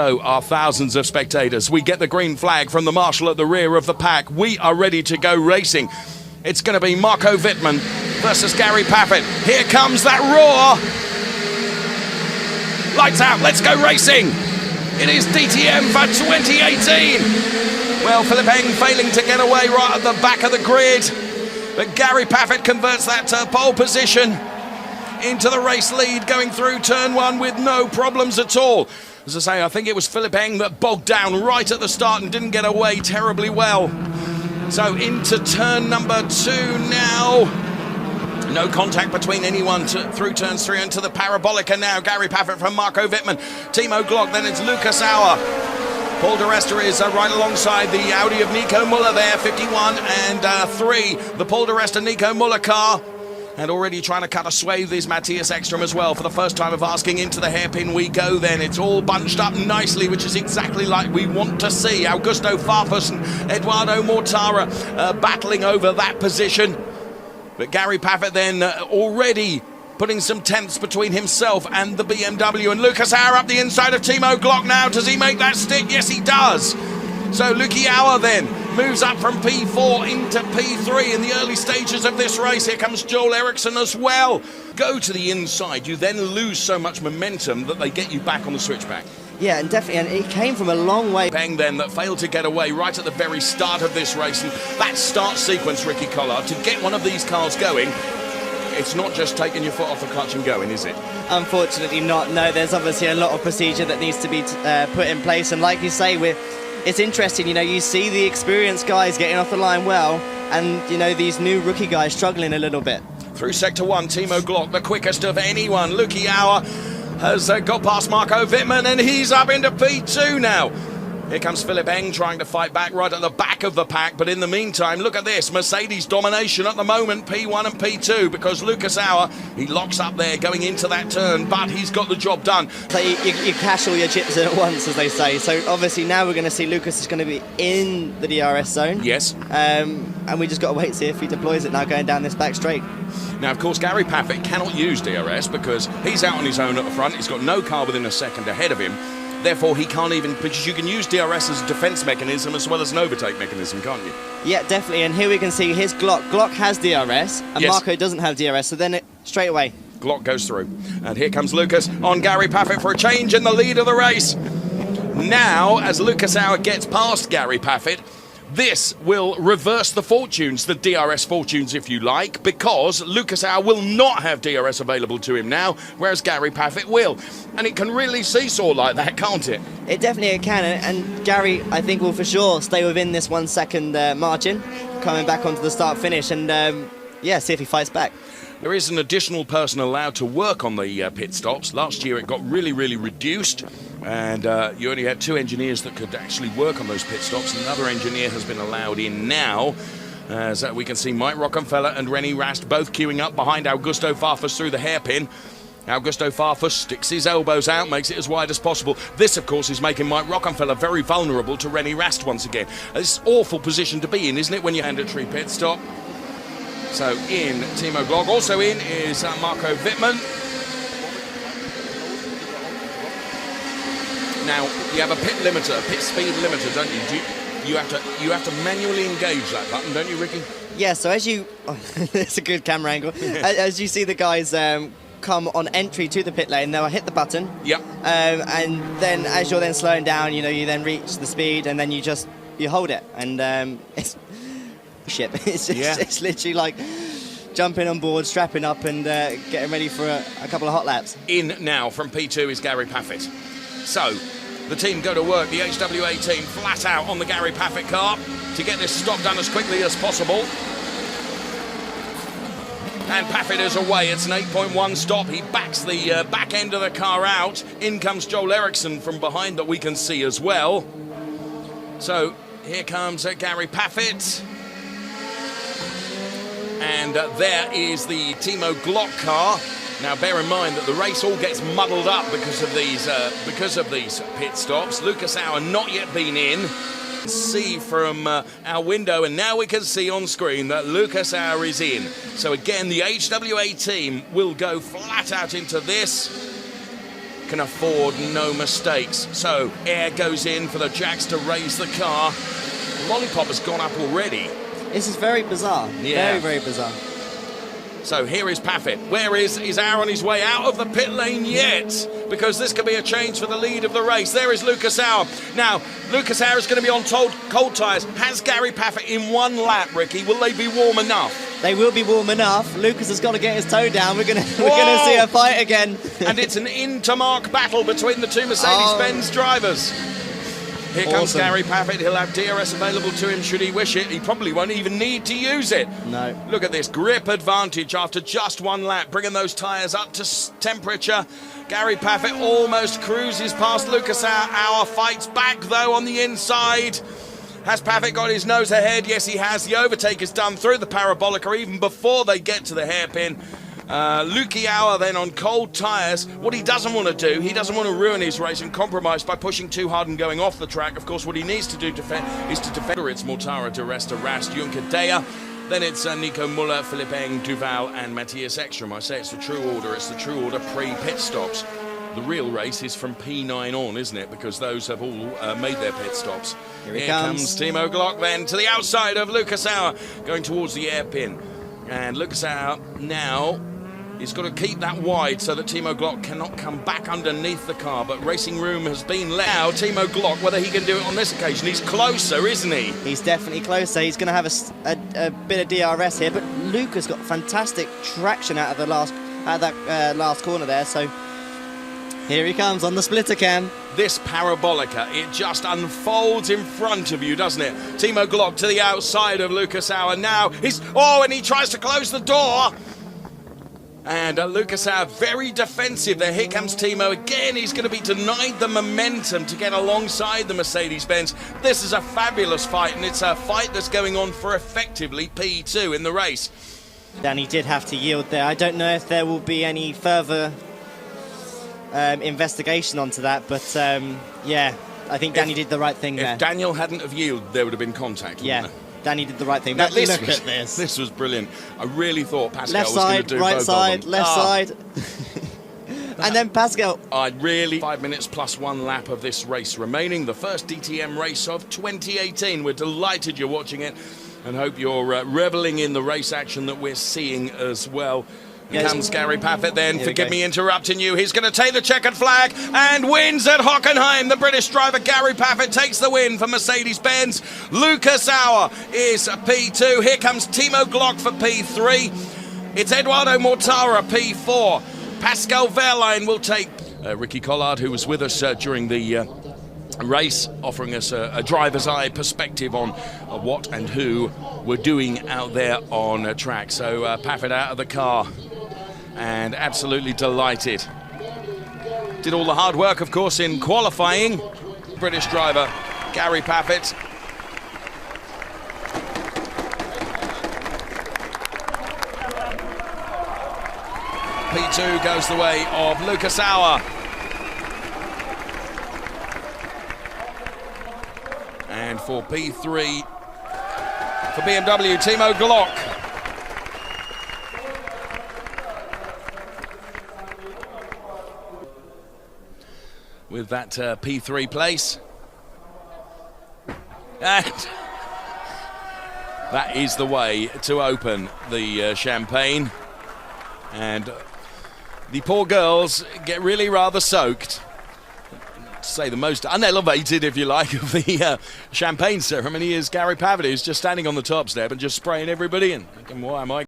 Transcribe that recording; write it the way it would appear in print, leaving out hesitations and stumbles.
So are thousands of spectators. We get the green flag from the marshal at the rear of the pack. We are ready to go racing. It's going to be Marco Wittmann versus Gary Paffett. Here comes that roar. Lights out, let's go racing. It is DTM for 2018. Well, Philip Eng failing to get away right at the back of the grid. But Gary Paffett converts that to pole position into the race lead, going through turn one with no problems at all. As I say, I think it was Philip Eng that bogged down right at the start and didn't get away terribly well. So into turn number two now. No contact between anyone through turns three into the parabolica now. Gary Paffett from Marco Wittmann. Timo Glock, then it's Lucas Auer. Paul de Resta is right alongside the Audi of Nico Muller there, 51 and 3. The Paul de Resta Nico Muller car. And already trying to cut a swathe is Matthias Ekstrom as well. For the first time of asking, into the hairpin we go then. It's all bunched up nicely, which is exactly like we want to see. Augusto Farfus and Eduardo Mortara battling over that position. But Gary Paffett then already putting some tenths between himself and the BMW. And Lucas Auer up the inside of Timo Glock now. Does he make that stick? Yes, he does. So Luki Auer then moves up from P4 into P3 in the early stages of this race. Here comes Joel Eriksson as well. Go to the inside, you then lose so much momentum that they get you back on the switchback. Yeah, and definitely, and it came from a long way. Peng then that failed to get away right at the very start of this race. And that start sequence, Ricky Collard, to get one of these cars going, it's not just taking your foot off the clutch and going, is it? Unfortunately not, no. There's obviously a lot of procedure that needs to be put in place. And like you say, it's interesting, you know, you see the experienced guys getting off the line well, and, you know, these new rookie guys struggling a little bit. Through sector one, Timo Glock, the quickest of anyone. Luki Auer has got past Marco Wittmann, and he's up into P2 now. Here comes Philip Eng trying to fight back right at the back of the pack, but in the meantime, look at this, Mercedes domination at the moment, P1 and P2, because Lucas Auer, he locks up there going into that turn, but he's got the job done. So you cash all your chips in at once, as they say. So obviously now we're going to see Lucas is going to be in the DRS zone. Yes. And we just got to wait and see if he deploys it now going down this back straight. Now, of course, Gary Paffett cannot use DRS because he's out on his own at the front. He's got no car within a second ahead of him. Therefore, he can't even, because you can use DRS as a defence mechanism as well as an overtake mechanism, can't you? Yeah, definitely. And here we can see his Glock. Glock has DRS, and yes. Marco doesn't have DRS, so then straight away. Glock goes through. And here comes Lucas on Gary Paffett for a change in the lead of the race. Now, as Lucas Auer gets past Gary Paffett, this will reverse the fortunes, the DRS fortunes, if you like, because Lucas Auer will not have DRS available to him now, whereas Gary Paffett will. And it can really seesaw like that, can't it? It definitely can, and Gary, I think, will for sure stay within this 1 second margin, coming back onto the start-finish, and yeah, see if he fights back. There is an additional person allowed to work on the pit stops. Last year it got really, really reduced, and you only had 2 engineers that could actually work on those pit stops. Another engineer has been allowed in now, as we can see Mike Rockenfeller and Rennie Rast both queuing up behind Augusto Farfus through the hairpin. Augusto Farfus sticks his elbows out, makes it as wide as possible. This, of course, is making Mike Rockenfeller very vulnerable to Rennie Rast once again. It's an awful position to be in, isn't it, when you mandatory pit stop? So in Timo Glock, also in is Marco Wittmann. Now you have a pit limiter, pit speed limiter, don't you? You have to manually engage that button, don't you, Ricky? Yeah. So as you, it's a good camera angle. As you see the guys come on entry to the pit lane, they'll hit the button. Yep. And then as you're then slowing down, you know, you then reach the speed, and then you hold it, and it's. Ship. It's literally like jumping on board, strapping up, and getting ready for a couple of hot laps. In now from P2 is Gary Paffett. So the team go to work, the HWA team flat out on the Gary Paffett car to get this stop done as quickly as possible. And Paffett is away. It's an 8.1 stop. He backs the back end of the car out. In comes Joel Eriksson from behind that we can see as well. So here comes Gary Paffett. And there is the Timo Glock car. Now, bear in mind that the race all gets muddled up because of these pit stops. Lucas Auer not yet been in. See from our window, and now we can see on screen that Lucas Auer is in. So again, the HWA team will go flat out into this. can afford no mistakes. So air goes in for the jacks to raise the car. Lollipop has gone up already. This is very bizarre. Yeah. Very, very bizarre. So here is Paffett. Where is Hour on his way out of the pit lane yet? Because this could be a change for the lead of the race. There is Lucas Hour. Now, Lucas Hour is going to be on cold tyres. Has Gary Paffett in one lap, Ricky? Will they be warm enough? They will be warm enough. Lucas has got to get his toe down. We're gonna see a fight again. And it's an Intermark battle between the two Mercedes-Benz drivers. Here comes Gary Paffett. He'll have DRS available to him should he wish it. He probably won't even need to use it. No. Look at this grip advantage after just one lap, bringing those tyres up to temperature. Gary Paffett almost cruises past Lucas Hour, fights back though on the inside. Has Paffett got his nose ahead? Yes, he has. The overtake is done through the parabolica even before they get to the hairpin. Lukey Hour then on cold tyres. What he doesn't want to do, he doesn't want to ruin his race and compromise by pushing too hard and going off the track. Of course, what he needs to do is to defend. It's Mortara, De Resta, Rast, Juncker, Dea. Then it's Nico Muller, Philippe Eng, Duval and Matthias Ekstrom. I say it's the true order. It's the true order pre-pit stops. The real race is from P9 on, isn't it? Because those have all made their pit stops. Here comes Timo Glock then to the outside of Lucas Hour, going towards the hairpin. And Lucas Hour now, he's got to keep that wide so that Timo Glock cannot come back underneath the car, but racing room has been let. Now, Timo Glock, whether he can do it on this occasion, he's closer, isn't he? He's definitely closer. He's going to have a bit of DRS here, but Lucas got fantastic traction out of the last corner there, so here he comes on the splitter cam. This parabolica, it just unfolds in front of you, doesn't it? Timo Glock to the outside of Lucas Hour now. And he tries to close the door. And Lucas Hour very defensive there. Here comes Timo again. He's going to be denied the momentum to get alongside the Mercedes-Benz. This is a fabulous fight, and it's a fight that's going on for effectively P2 in the race. Danny did have to yield there. I don't know if there will be any further investigation onto that, but yeah, I think Danny did the right thing there. If Daniel hadn't have yielded, there would have been contact. Yeah. Danny did the right thing. Look at this. This was brilliant. I really thought Pascal left was going to side, do right both side, of them. left side. And then Pascal. 5 minutes plus one lap of this race remaining. The first DTM race of 2018. We're delighted you're watching it and hope you're reveling in the race action that we're seeing as well. Here comes Gary Paffett then. Forgive me interrupting you. He's going to take the checkered flag and wins at Hockenheim. The British driver Gary Paffett takes the win for Mercedes-Benz. Lucas Hour is P2. Here comes Timo Glock for P3. It's Eduardo Mortara, P4. Pascal Wehrlein will take Ricky Collard, who was with us during the race, offering us a driver's eye perspective on what and who we're doing out there on track. So Paffett out of the car and absolutely delighted. Did all the hard work, of course, in qualifying. British driver Gary Paffett. P2 goes the way of Lucas Hour. And for P3, for BMW, Timo Glock. With that P3 place. And that is the way to open the champagne. And the poor girls get really rather soaked. To say the most unelevated, if you like, of the champagne ceremony is Gary Paffett, who's just standing on the top step and just spraying everybody in. Thinking, why am I